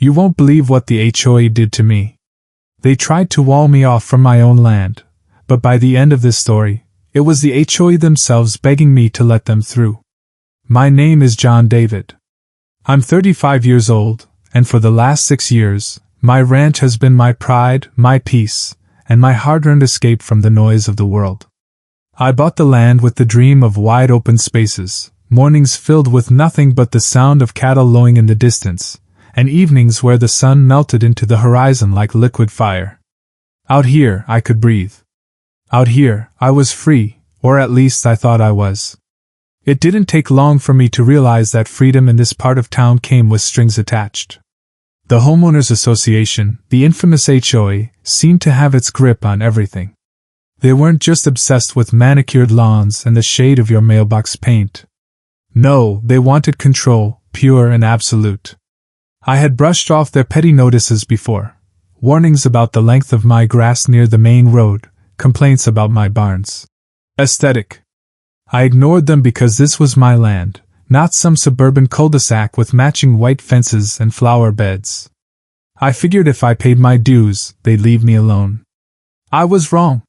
You won't believe what the HOA did to me. They tried to wall me off from my own land, but by the end of this story, it was the HOA themselves begging me to let them through. My name is John David. I'm 35 years old, and for the last 6 years, my ranch has been my pride, my peace, and my hard-earned escape from the noise of the world. I bought the land with the dream of wide open spaces, mornings filled with nothing but the sound of cattle lowing in the distance, and evenings where the sun melted into the horizon like liquid fire. Out here, I could breathe. Out here, I was free, or at least I thought I was. It didn't take long for me to realize that freedom in this part of town came with strings attached. The Homeowners Association, the infamous HOA, seemed to have its grip on everything. They weren't just obsessed with manicured lawns and the shade of your mailbox paint. No, they wanted control, pure and absolute. I had brushed off their petty notices before. Warnings about the length of my grass near the main road, complaints about my barns. Aesthetic. I ignored them because this was my land, not some suburban cul-de-sac with matching white fences and flower beds. I figured if I paid my dues, they'd leave me alone. I was wrong.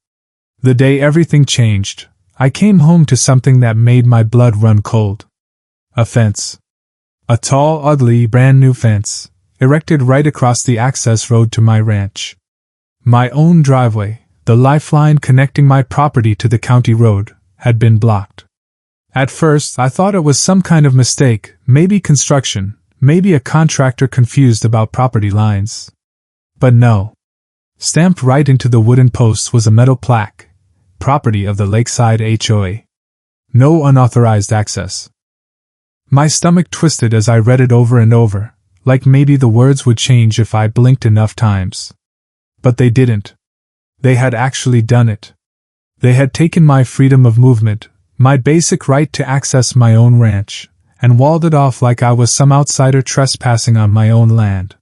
The day everything changed, I came home to something that made my blood run cold. A fence. A tall, ugly, brand-new fence, erected right across the access road to my ranch. My own driveway, the lifeline connecting my property to the county road, had been blocked. At first, I thought it was some kind of mistake, maybe construction, maybe a contractor confused about property lines. But no. Stamped right into the wooden posts was a metal plaque, property of the Lakeside HOA. No unauthorized access. My stomach twisted as I read it over and over, like maybe the words would change if I blinked enough times. But they didn't. They had actually done it. They had taken my freedom of movement, my basic right to access my own ranch, and walled it off like I was some outsider trespassing on my own land.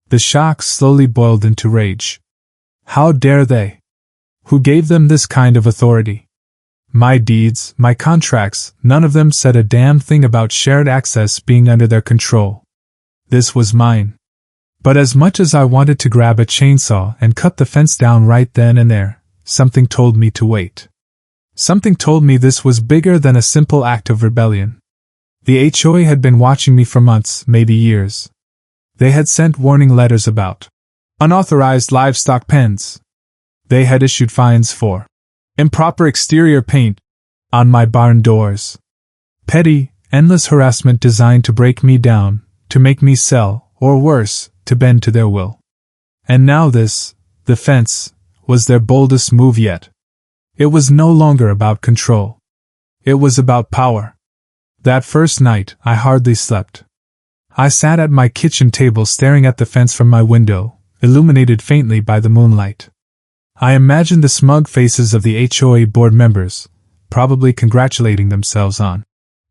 The shock slowly boiled into rage. How dare they? Who gave them this kind of authority? My deeds, my contracts, none of them said a damn thing about shared access being under their control. This was mine. But as much as I wanted to grab a chainsaw and cut the fence down right then and there, something told me to wait. Something told me this was bigger than a simple act of rebellion. The HOA had been watching me for months, maybe years. They had sent warning letters about unauthorized livestock pens. They had issued fines for improper exterior paint on my barn doors. Petty, endless harassment designed to break me down, to make me sell, or worse, to bend to their will. And now this, the fence, was their boldest move yet. It was no longer about control. It was about power. That first night, I hardly slept. I sat at my kitchen table staring at the fence from my window, illuminated faintly by the moonlight. I imagined the smug faces of the HOA board members, probably congratulating themselves on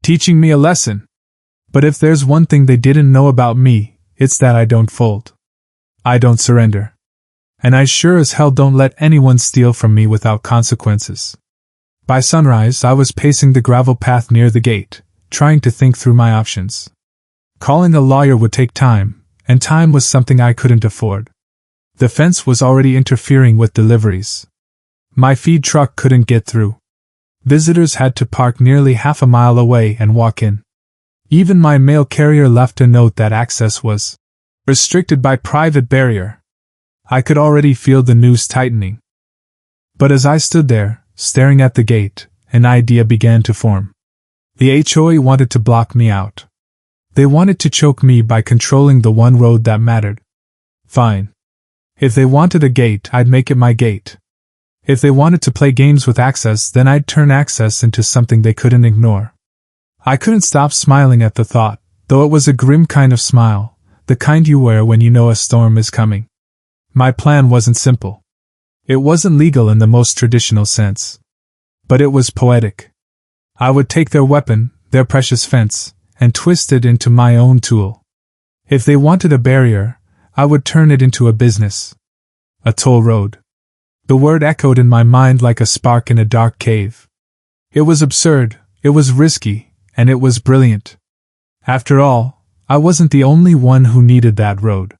teaching me a lesson. But if there's one thing they didn't know about me, it's that I don't fold. I don't surrender. And I sure as hell don't let anyone steal from me without consequences. By sunrise, I was pacing the gravel path near the gate, trying to think through my options. Calling a lawyer would take time, and time was something I couldn't afford. The fence was already interfering with deliveries. My feed truck couldn't get through. Visitors had to park nearly half a mile away and walk in. Even my mail carrier left a note that access was restricted by private barrier. I could already feel the noose tightening. But as I stood there, staring at the gate, an idea began to form. The HOA wanted to block me out. They wanted to choke me by controlling the one road that mattered. Fine. If they wanted a gate, I'd make it my gate. If they wanted to play games with access, then I'd turn access into something they couldn't ignore. I couldn't stop smiling at the thought, though it was a grim kind of smile, the kind you wear when you know a storm is coming. My plan wasn't simple. It wasn't legal in the most traditional sense. But it was poetic. I would take their weapon, their precious fence, and twist it into my own tool. If they wanted a barrier, I would turn it into a business. A toll road. The word echoed in my mind like a spark in a dark cave. It was absurd, it was risky, and it was brilliant. After all, I wasn't the only one who needed that road.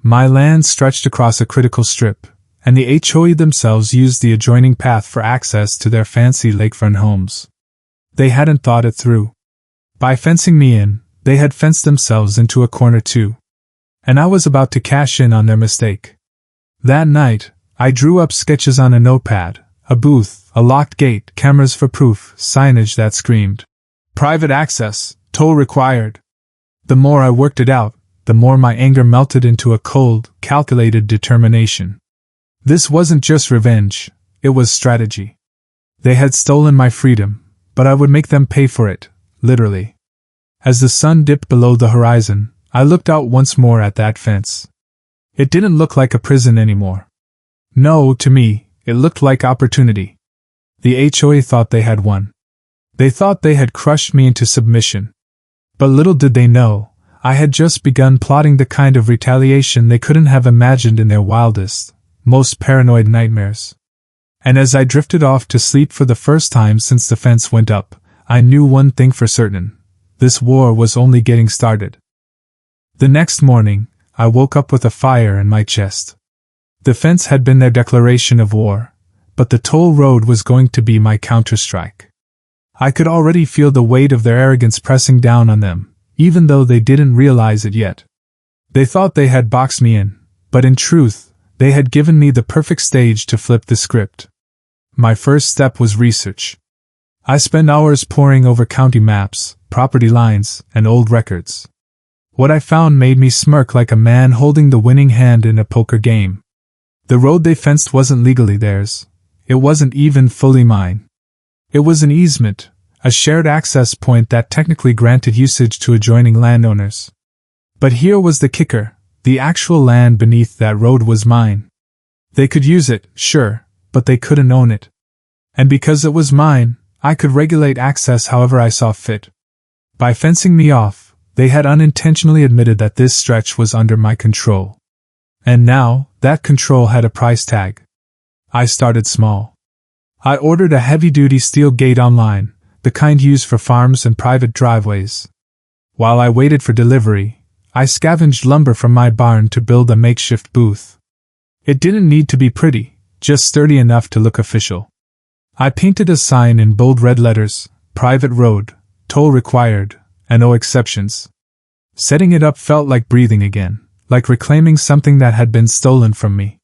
My land stretched across a critical strip, and the HOA themselves used the adjoining path for access to their fancy lakefront homes. They hadn't thought it through. By fencing me in, they had fenced themselves into a corner too. And I was about to cash in on their mistake. That night, I drew up sketches on a notepad, a booth, a locked gate, cameras for proof, signage that screamed, "Private access, toll required." The more I worked it out, the more my anger melted into a cold, calculated determination. This wasn't just revenge, it was strategy. They had stolen my freedom, but I would make them pay for it, literally. As the sun dipped below the horizon, I looked out once more at that fence. It didn't look like a prison anymore. No, to me, it looked like opportunity. The HOA thought they had won. They thought they had crushed me into submission. But little did they know, I had just begun plotting the kind of retaliation they couldn't have imagined in their wildest, most paranoid nightmares. And as I drifted off to sleep for the first time since the fence went up, I knew one thing for certain: this war was only getting started. The next morning, I woke up with a fire in my chest. The fence had been their declaration of war, but the toll road was going to be my counterstrike. I could already feel the weight of their arrogance pressing down on them, even though they didn't realize it yet. They thought they had boxed me in, but in truth, they had given me the perfect stage to flip the script. My first step was research. I spent hours poring over county maps, property lines, and old records. What I found made me smirk like a man holding the winning hand in a poker game. The road they fenced wasn't legally theirs. It wasn't even fully mine. It was an easement, a shared access point that technically granted usage to adjoining landowners. But here was the kicker: the actual land beneath that road was mine. They could use it, sure, but they couldn't own it. And because it was mine, I could regulate access however I saw fit. By fencing me off, they had unintentionally admitted that this stretch was under my control. And now, that control had a price tag. I started small. I ordered a heavy-duty steel gate online, the kind used for farms and private driveways. While I waited for delivery, I scavenged lumber from my barn to build a makeshift booth. It didn't need to be pretty, just sturdy enough to look official. I painted a sign in bold red letters: "Private road, toll required, and no exceptions." Setting it up felt like breathing again, like reclaiming something that had been stolen from me.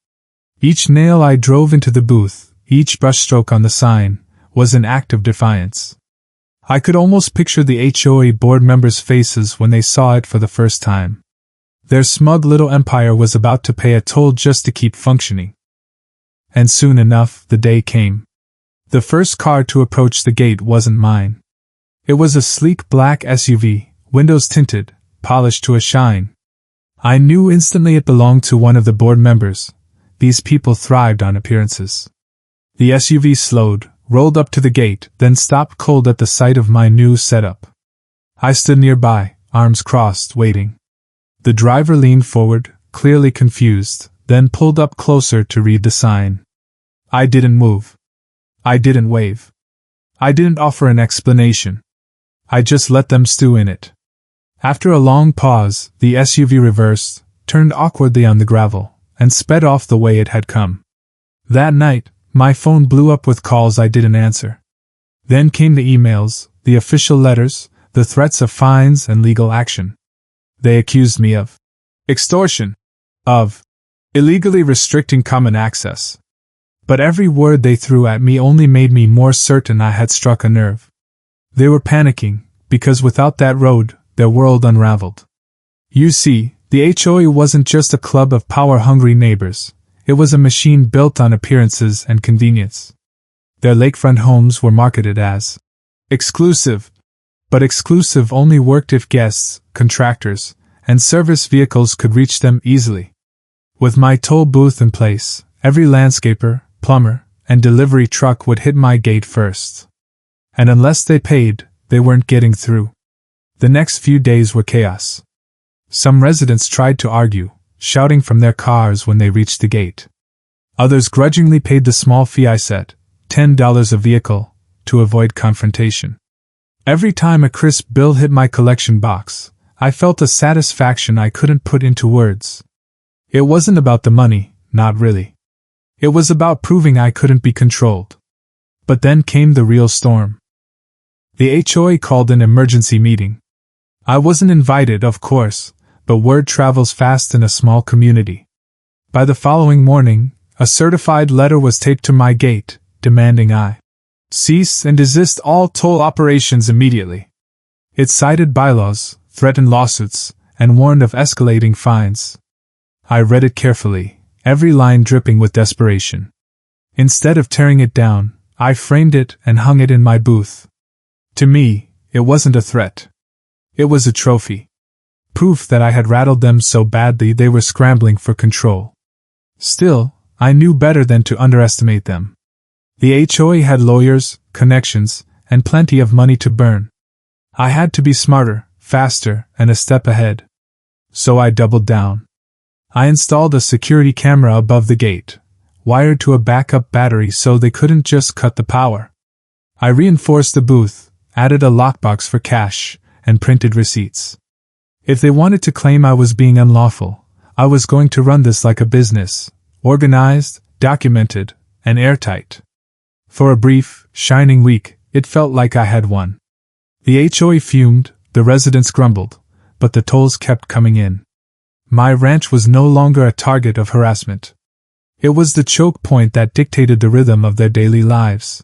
Each nail I drove into the booth, each brushstroke on the sign, was an act of defiance. I could almost picture the HOA board members' faces when they saw it for the first time. Their smug little empire was about to pay a toll just to keep functioning. And soon enough, the day came. The first car to approach the gate wasn't mine. It was a sleek black SUV, windows tinted, polished to a shine. I knew instantly it belonged to one of the board members. These people thrived on appearances. The SUV slowed, rolled up to the gate, then stopped cold at the sight of my new setup. I stood nearby, arms crossed, waiting. The driver leaned forward, clearly confused, then pulled up closer to read the sign. I didn't move. I didn't wave. I didn't offer an explanation. I just let them stew in it. After a long pause, the SUV reversed, turned awkwardly on the gravel, and sped off the way it had come. That night, my phone blew up with calls I didn't answer. Then came the emails, the official letters, the threats of fines and legal action. They accused me of extortion, of illegally restricting common access. But every word they threw at me only made me more certain I had struck a nerve. They were panicking, because without that road, their world unraveled. You see, the HOA wasn't just a club of power-hungry neighbors. It was a machine built on appearances and convenience. Their lakefront homes were marketed as exclusive, but exclusive only worked if guests, contractors, and service vehicles could reach them easily. With my toll booth in place, every landscaper, plumber, and delivery truck would hit my gate first. And unless they paid, they weren't getting through. The next few days were chaos. Some residents tried to argue, shouting from their cars when they reached the gate. Others grudgingly paid the small fee I set, $10 a vehicle, to avoid confrontation. Every time a crisp bill hit my collection box, I felt a satisfaction I couldn't put into words. It wasn't about the money, not really. It was about proving I couldn't be controlled. But then came the real storm. The HOA called an emergency meeting. I wasn't invited, of course, but word travels fast in a small community. By the following morning, a certified letter was taped to my gate, demanding I cease and desist all toll operations immediately. It cited bylaws, threatened lawsuits, and warned of escalating fines. I read it carefully, every line dripping with desperation. Instead of tearing it down, I framed it and hung it in my booth. To me, it wasn't a threat. It was a trophy. Proof that I had rattled them so badly they were scrambling for control. Still, I knew better than to underestimate them. The HOA had lawyers, connections, and plenty of money to burn. I had to be smarter, faster, and a step ahead. So I doubled down. I installed a security camera above the gate, wired to a backup battery so they couldn't just cut the power. I reinforced the booth, added a lockbox for cash, and printed receipts. If they wanted to claim I was being unlawful, I was going to run this like a business, organized, documented, and airtight. For a brief, shining week, it felt like I had won. The HOA fumed, the residents grumbled, but the tolls kept coming in. My ranch was no longer a target of harassment. It was the choke point that dictated the rhythm of their daily lives.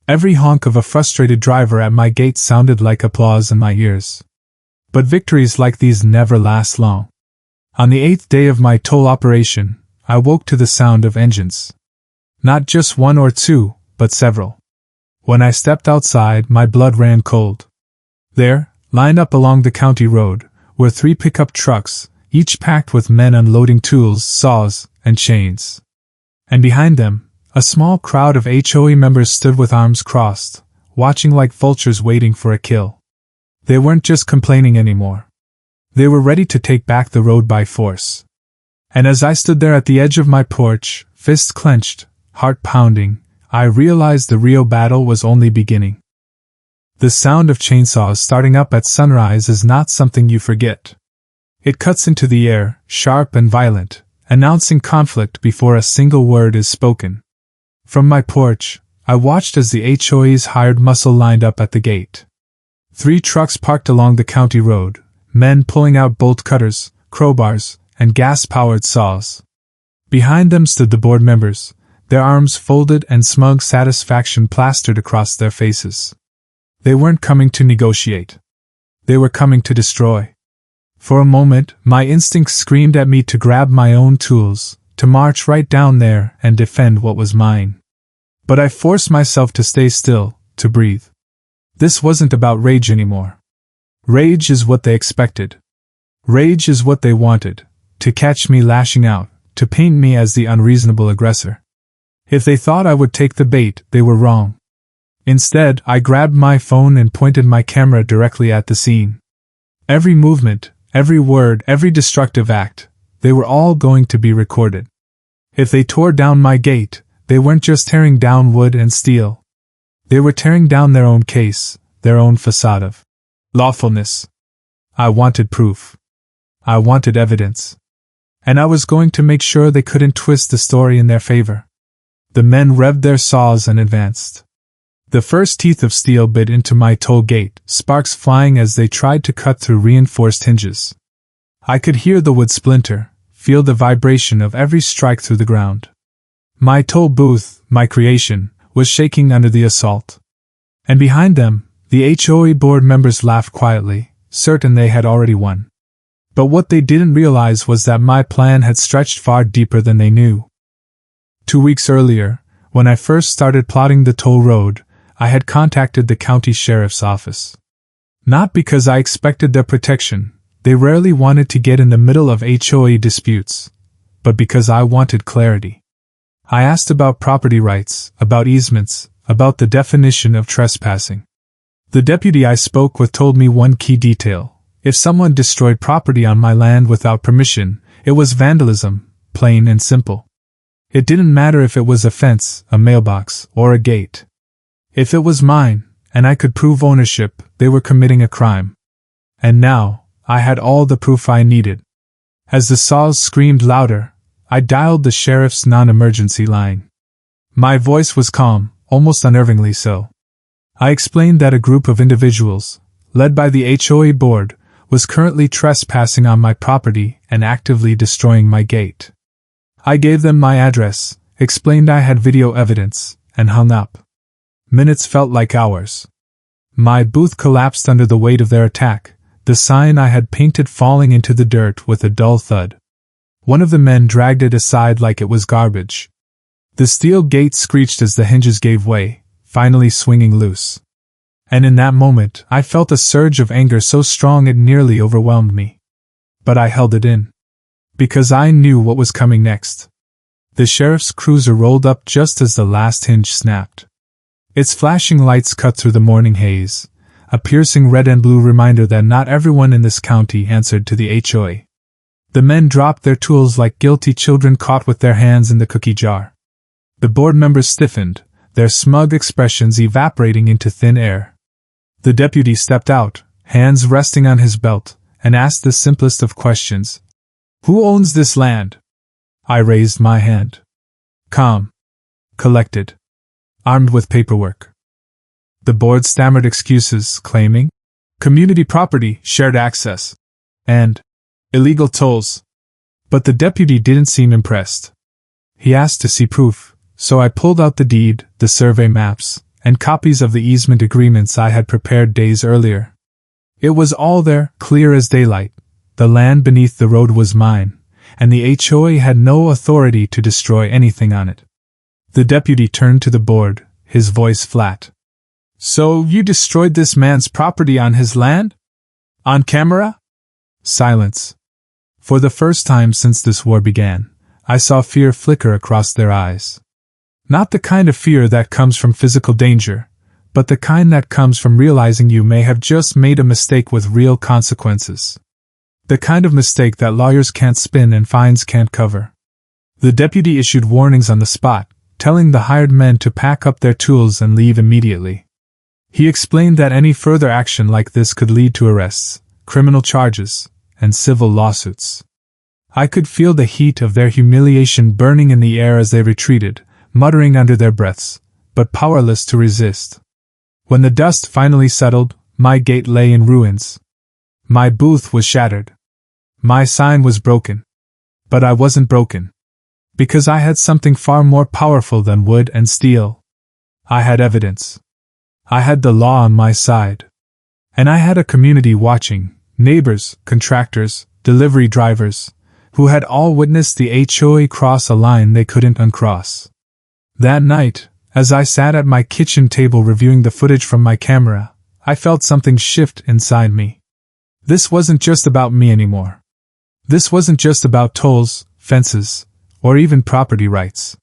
Every honk of a frustrated driver at my gate sounded like applause in my ears. But victories like these never last long. On the 8th day of my toll operation, I woke to the sound of engines. Not just one or two, but several. When I stepped outside, my blood ran cold. There, lined up along the county road, were 3 pickup trucks, each packed with men unloading tools, saws, and chains. And behind them, a small crowd of HOA members stood with arms crossed, watching like vultures waiting for a kill. They weren't just complaining anymore. They were ready to take back the road by force. And as I stood there at the edge of my porch, fists clenched, heart pounding, I realized the real battle was only beginning. The sound of chainsaws starting up at sunrise is not something you forget. It cuts into the air, sharp and violent, announcing conflict before a single word is spoken. From my porch, I watched as the HOA's hired muscle lined up at the gate. 3 trucks parked along the county road, men pulling out bolt cutters, crowbars, and gas-powered saws. Behind them stood the board members, their arms folded and smug satisfaction plastered across their faces. They weren't coming to negotiate. They were coming to destroy. For a moment, my instincts screamed at me to grab my own tools, to march right down there and defend what was mine. But I forced myself to stay still, to breathe. This wasn't about rage anymore. Rage is what they expected. Rage is what they wanted, to catch me lashing out, to paint me as the unreasonable aggressor. If they thought I would take the bait, they were wrong. Instead, I grabbed my phone and pointed my camera directly at the scene. Every movement, every word, every destructive act, they were all going to be recorded. If they tore down my gate, they weren't just tearing down wood and steel. They were tearing down their own case, their own facade of lawfulness. I wanted proof. I wanted evidence. And I was going to make sure they couldn't twist the story in their favor. The men revved their saws and advanced. The first teeth of steel bit into my toll gate, sparks flying as they tried to cut through reinforced hinges. I could hear the wood splinter, feel the vibration of every strike through the ground. My toll booth, my creation, was shaking under the assault. And behind them, the HOA board members laughed quietly, certain they had already won. But what they didn't realize was that my plan had stretched far deeper than they knew. 2 weeks earlier, when I first started plotting the toll road, I had contacted the county sheriff's office. Not because I expected their protection, they rarely wanted to get in the middle of HOA disputes, but because I wanted clarity. I asked about property rights, about easements, about the definition of trespassing. The deputy I spoke with told me one key detail. If someone destroyed property on my land without permission, it was vandalism, plain and simple. It didn't matter if it was a fence, a mailbox, or a gate. If it was mine, and I could prove ownership, they were committing a crime. And now, I had all the proof I needed. As the saws screamed louder, I dialed the sheriff's non-emergency line. My voice was calm, almost unnervingly so. I explained that a group of individuals, led by the HOA board, was currently trespassing on my property and actively destroying my gate. I gave them my address, explained I had video evidence, and hung up. Minutes felt like hours. My booth collapsed under the weight of their attack, the sign I had painted falling into the dirt with a dull thud. One of the men dragged it aside like it was garbage. The steel gate screeched as the hinges gave way, finally swinging loose. And in that moment, I felt a surge of anger so strong it nearly overwhelmed me. But I held it in. Because I knew what was coming next. The sheriff's cruiser rolled up just as the last hinge snapped. Its flashing lights cut through the morning haze, a piercing red and blue reminder that not everyone in this county answered to the HOA. The men dropped their tools like guilty children caught with their hands in the cookie jar. The board members stiffened, their smug expressions evaporating into thin air. The deputy stepped out, hands resting on his belt, and asked the simplest of questions. "Who owns this land?" I raised my hand. Calm. Collected. Armed with paperwork. The board stammered excuses, claiming community property, shared access, and illegal tolls. But the deputy didn't seem impressed. He asked to see proof, so I pulled out the deed, the survey maps, and copies of the easement agreements I had prepared days earlier. It was all there, clear as daylight. The land beneath the road was mine, and the HOA had no authority to destroy anything on it. The deputy turned to the board, his voice flat. "So you destroyed this man's property on his land? On camera?" Silence. For the first time since this war began, I saw fear flicker across their eyes. Not the kind of fear that comes from physical danger, but the kind that comes from realizing you may have just made a mistake with real consequences. The kind of mistake that lawyers can't spin and fines can't cover. The deputy issued warnings on the spot, telling the hired men to pack up their tools and leave immediately. He explained that any further action like this could lead to arrests, criminal charges, and civil lawsuits. I could feel the heat of their humiliation burning in the air as they retreated, muttering under their breaths, but powerless to resist. When the dust finally settled, my gate lay in ruins. My booth was shattered. My sign was broken. But I wasn't broken. Because I had something far more powerful than wood and steel. I had evidence. I had the law on my side. And I had a community watching, neighbors, contractors, delivery drivers, who had all witnessed the HOA cross a line they couldn't uncross. That night, as I sat at my kitchen table reviewing the footage from my camera, I felt something shift inside me. This wasn't just about me anymore. This wasn't just about tolls, fences, or even property rights.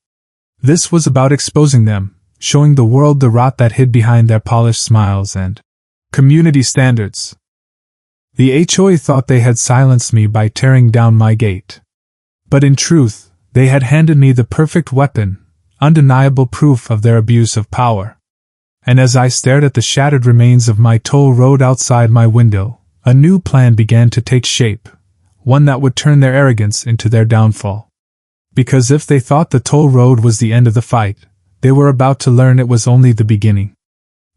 This was about exposing them, showing the world the rot that hid behind their polished smiles and community standards. The HOA thought they had silenced me by tearing down my gate. But in truth, they had handed me the perfect weapon, undeniable proof of their abuse of power. And as I stared at the shattered remains of my toll road outside my window, a new plan began to take shape, one that would turn their arrogance into their downfall. Because if they thought the toll road was the end of the fight, they were about to learn it was only the beginning.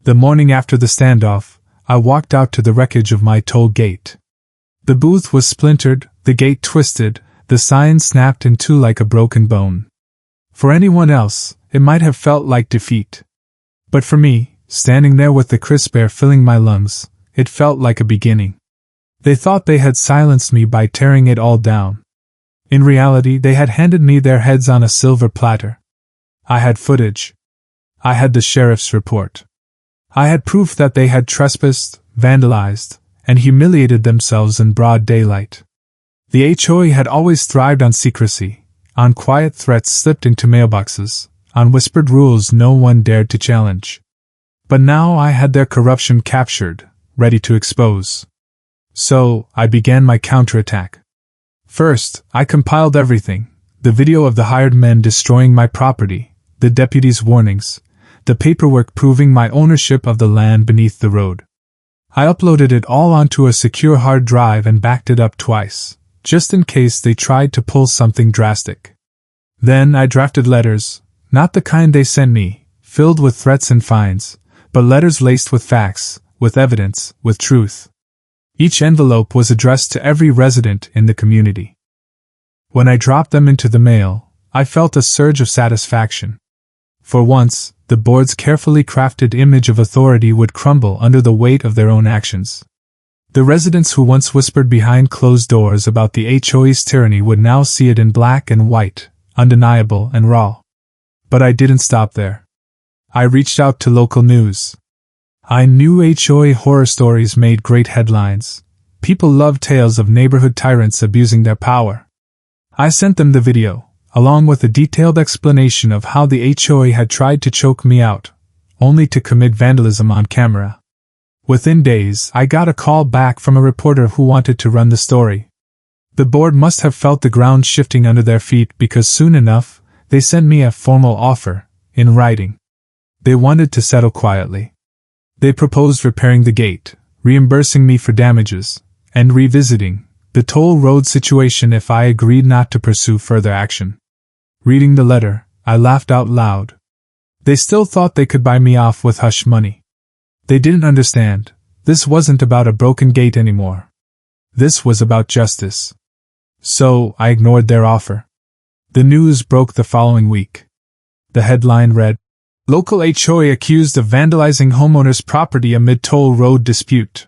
The morning after the standoff, I walked out to the wreckage of my toll gate. The booth was splintered, the gate twisted, the sign snapped in two like a broken bone. For anyone else, it might have felt like defeat. But for me, standing there with the crisp air filling my lungs, it felt like a beginning. They thought they had silenced me by tearing it all down. In reality, they had handed me their heads on a silver platter. I had footage. I had the sheriff's report. I had proof that they had trespassed, vandalized, and humiliated themselves in broad daylight. The HOA had always thrived on secrecy, on quiet threats slipped into mailboxes, on whispered rules no one dared to challenge. But now I had their corruption captured, ready to expose. So, I began my counterattack. First, I compiled everything, the video of the hired men destroying my property, the deputy's warnings, the paperwork proving my ownership of the land beneath the road. I uploaded it all onto a secure hard drive and backed it up twice, just in case they tried to pull something drastic. Then I drafted letters, not the kind they sent me, filled with threats and fines, but letters laced with facts, with evidence, with truth. Each envelope was addressed to every resident in the community. When I dropped them into the mail, I felt a surge of satisfaction. For once, the board's carefully crafted image of authority would crumble under the weight of their own actions. The residents who once whispered behind closed doors about the HOA's tyranny would now see it in black and white, undeniable and raw. But I didn't stop there. I reached out to local news. I knew HOA horror stories made great headlines. People loved tales of neighborhood tyrants abusing their power. I sent them the video, along with a detailed explanation of how the HOA had tried to choke me out, only to commit vandalism on camera. Within days, I got a call back from a reporter who wanted to run the story. The board must have felt the ground shifting under their feet because soon enough, they sent me a formal offer, in writing. They wanted to settle quietly. They proposed repairing the gate, reimbursing me for damages, and revisiting the toll road situation if I agreed not to pursue further action. Reading the letter, I laughed out loud. They still thought they could buy me off with hush money. They didn't understand. This wasn't about a broken gate anymore. This was about justice. So, I ignored their offer. The news broke the following week. The headline read, "Local HOA accused of vandalizing homeowners' property amid toll road dispute."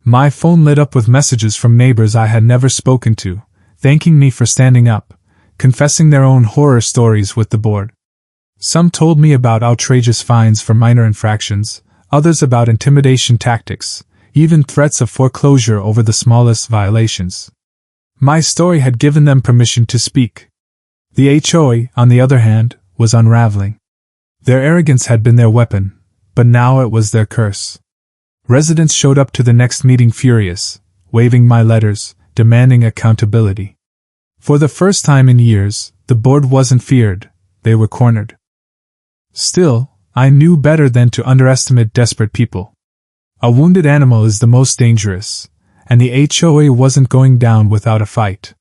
My phone lit up with messages from neighbors I had never spoken to, thanking me for standing up, confessing their own horror stories with the board. Some told me about outrageous fines for minor infractions, others about intimidation tactics, even threats of foreclosure over the smallest violations. My story had given them permission to speak. The HOA, on the other hand, was unraveling. Their arrogance had been their weapon, but now it was their curse. Residents showed up to the next meeting furious, waving my letters, demanding accountability. For the first time in years, the board wasn't feared, they were cornered. Still, I knew better than to underestimate desperate people. A wounded animal is the most dangerous, and the HOA wasn't going down without a fight.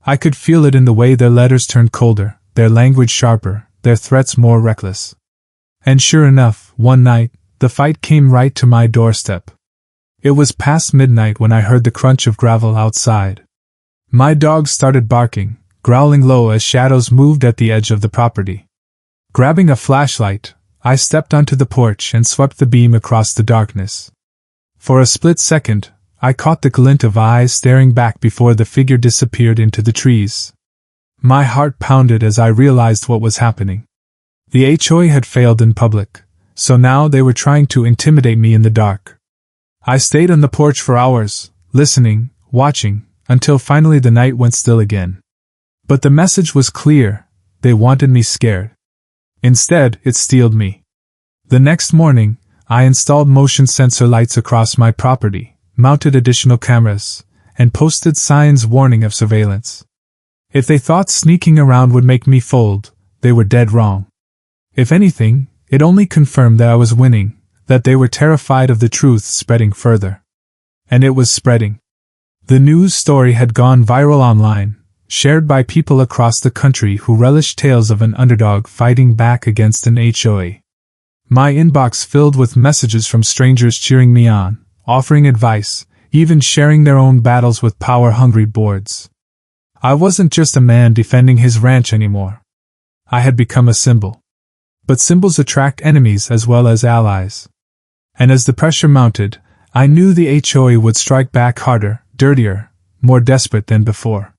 I could feel it in the way their letters turned colder, their language sharper, their threats more reckless. And sure enough, one night, the fight came right to my doorstep. It was past midnight when I heard the crunch of gravel outside. My dog started barking, growling low as shadows moved at the edge of the property. Grabbing a flashlight, I stepped onto the porch and swept the beam across the darkness. For a split second, I caught the glint of eyes staring back before the figure disappeared into the trees. My heart pounded as I realized what was happening. The HOA had failed in public, so now they were trying to intimidate me in the dark. I stayed on the porch for hours, listening, watching, until finally the night went still again. But the message was clear, they wanted me scared. Instead, it steeled me. The next morning, I installed motion sensor lights across my property, mounted additional cameras, and posted signs warning of surveillance. If they thought sneaking around would make me fold, they were dead wrong. If anything, it only confirmed that I was winning, that they were terrified of the truth spreading further. And it was spreading. The news story had gone viral online, shared by people across the country who relished tales of an underdog fighting back against an HOA. My inbox filled with messages from strangers cheering me on, offering advice, even sharing their own battles with power-hungry boards. I wasn't just a man defending his ranch anymore. I had become a symbol. But symbols attract enemies as well as allies. And as the pressure mounted, I knew the HOA would strike back harder, dirtier, more desperate than before.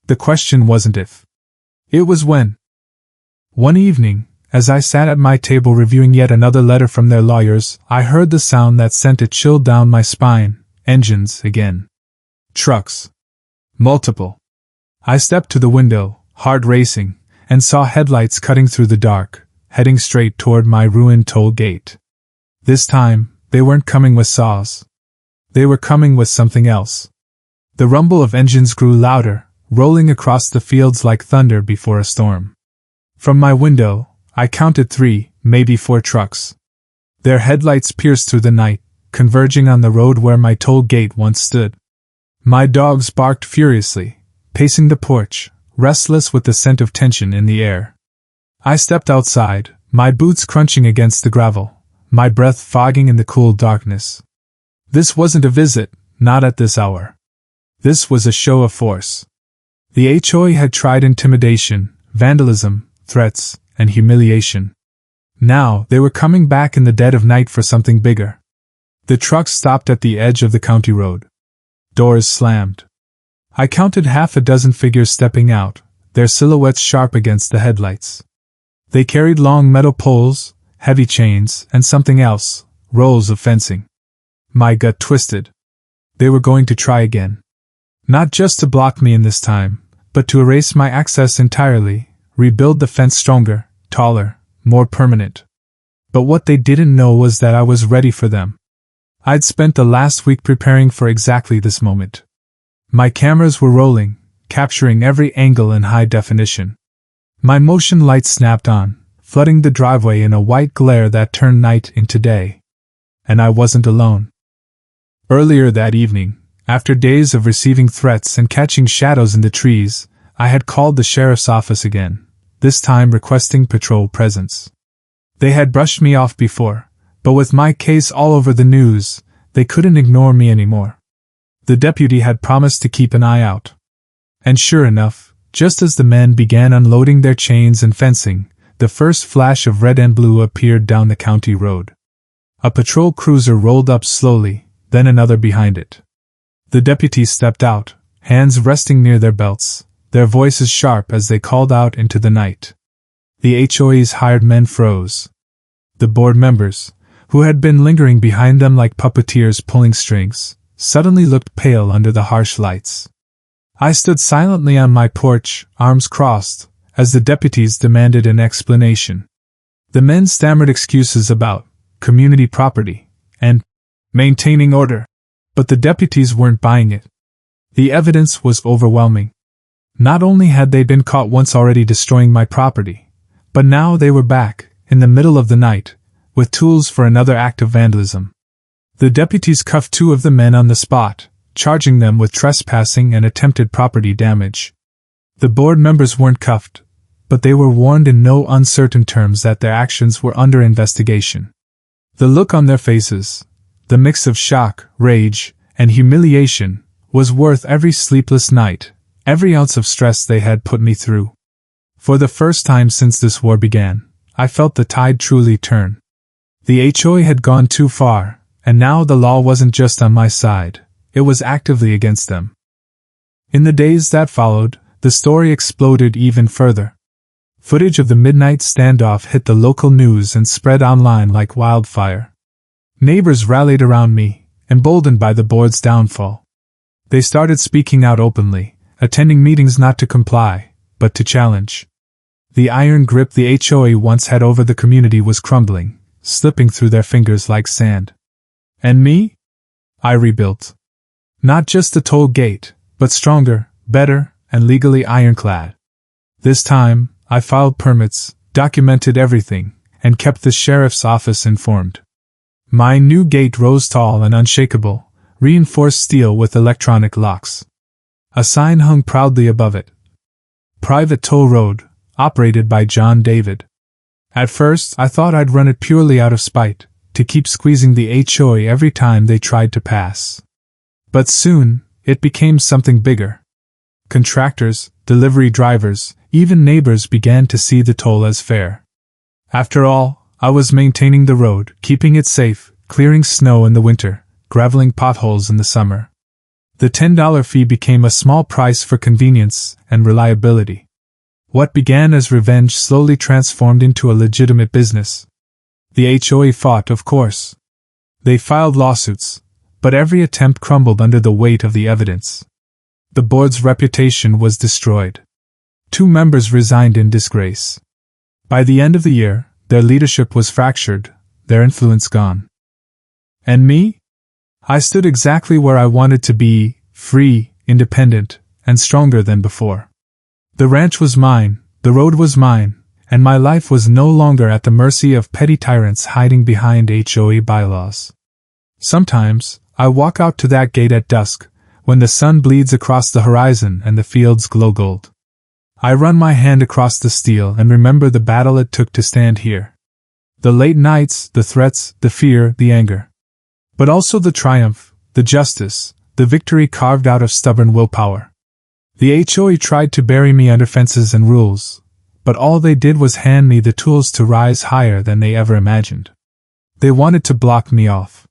The question wasn't if. It was when. One evening, as I sat at my table reviewing yet another letter from their lawyers, I heard the sound that sent a chill down my spine. Engines again. Trucks. Multiple. I stepped to the window, heart racing, and saw headlights cutting through the dark, heading straight toward my ruined toll gate. This time, they weren't coming with saws. They were coming with something else. The rumble of engines grew louder, rolling across the fields like thunder before a storm. From my window, I counted 3, maybe 4 trucks. Their headlights pierced through the night, converging on the road where my toll gate once stood. My dogs barked furiously, pacing the porch, restless with the scent of tension in the air. I stepped outside, my boots crunching against the gravel, my breath fogging in the cool darkness. This wasn't a visit, not at this hour. This was a show of force. The HOA had tried intimidation, vandalism, threats, and humiliation. Now they were coming back in the dead of night for something bigger. The truck stopped at the edge of the county road. Doors slammed. I counted half a dozen figures stepping out, their silhouettes sharp against the headlights. They carried long metal poles, heavy chains, and something else, rolls of fencing. My gut twisted. They were going to try again. Not just to block me in this time, but to erase my access entirely, rebuild the fence stronger, taller, more permanent. But what they didn't know was that I was ready for them. I'd spent the last week preparing for exactly this moment. My cameras were rolling, capturing every angle in high definition. My motion lights snapped on, flooding the driveway in a white glare that turned night into day. And I wasn't alone. Earlier that evening, after days of receiving threats and catching shadows in the trees, I had called the sheriff's office again, this time requesting patrol presence. They had brushed me off before, but with my case all over the news, they couldn't ignore me anymore. The deputy had promised to keep an eye out. And sure enough, just as the men began unloading their chains and fencing, the first flash of red and blue appeared down the county road. A patrol cruiser rolled up slowly, then another behind it. The deputies stepped out, hands resting near their belts, their voices sharp as they called out into the night. The HOA's hired men froze. The board members, who had been lingering behind them like puppeteers pulling strings, suddenly looked pale under the harsh lights. I stood silently on my porch, arms crossed, as the deputies demanded an explanation. The men stammered excuses about community property and maintaining order, but the deputies weren't buying it. The evidence was overwhelming. Not only had they been caught once already destroying my property, but now they were back, in the middle of the night, with tools for another act of vandalism. The deputies cuffed two of the men on the spot, charging them with trespassing and attempted property damage. The board members weren't cuffed, but they were warned in no uncertain terms that their actions were under investigation. The look on their faces, the mix of shock, rage, and humiliation, was worth every sleepless night, every ounce of stress they had put me through. For the first time since this war began, I felt the tide truly turn. The HOA had gone too far, and now the law wasn't just on my side, it was actively against them. In the days that followed, the story exploded even further. Footage of the midnight standoff hit the local news and spread online like wildfire. Neighbors rallied around me, emboldened by the board's downfall. They started speaking out openly, attending meetings not to comply, but to challenge. The iron grip the HOA once had over the community was crumbling, slipping through their fingers like sand. And me? I rebuilt. Not just the toll gate, but stronger, better, and legally ironclad. This time, I filed permits, documented everything, and kept the sheriff's office informed. My new gate rose tall and unshakable, reinforced steel with electronic locks. A sign hung proudly above it. Private toll road, operated by John David. At first, I thought I'd run it purely out of spite, to keep squeezing the HOA every time they tried to pass. But soon, it became something bigger. Contractors, delivery drivers, even neighbors began to see the toll as fair. After all, I was maintaining the road, keeping it safe, clearing snow in the winter, graveling potholes in the summer. The $10 fee became a small price for convenience and reliability. What began as revenge slowly transformed into a legitimate business. The HOA fought, of course. They filed lawsuits, but every attempt crumbled under the weight of the evidence. The board's reputation was destroyed. 2 members resigned in disgrace. By the end of the year, their leadership was fractured, their influence gone. And me? I stood exactly where I wanted to be, free, independent, and stronger than before. The ranch was mine, the road was mine, and my life was no longer at the mercy of petty tyrants hiding behind HOA bylaws. Sometimes, I walk out to that gate at dusk, when the sun bleeds across the horizon and the fields glow gold. I run my hand across the steel and remember the battle it took to stand here. The late nights, the threats, the fear, the anger. But also the triumph, the justice, the victory carved out of stubborn willpower. The HOA tried to bury me under fences and rules, but all they did was hand me the tools to rise higher than they ever imagined. They wanted to block me off.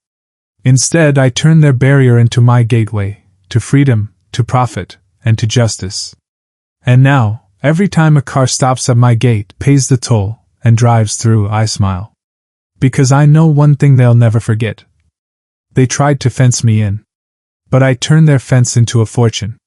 Instead, I turned their barrier into my gateway, to freedom, to profit, and to justice. And now, every time a car stops at my gate, pays the toll, and drives through, I smile. Because I know one thing they'll never forget. They tried to fence me in. But I turned their fence into a fortune.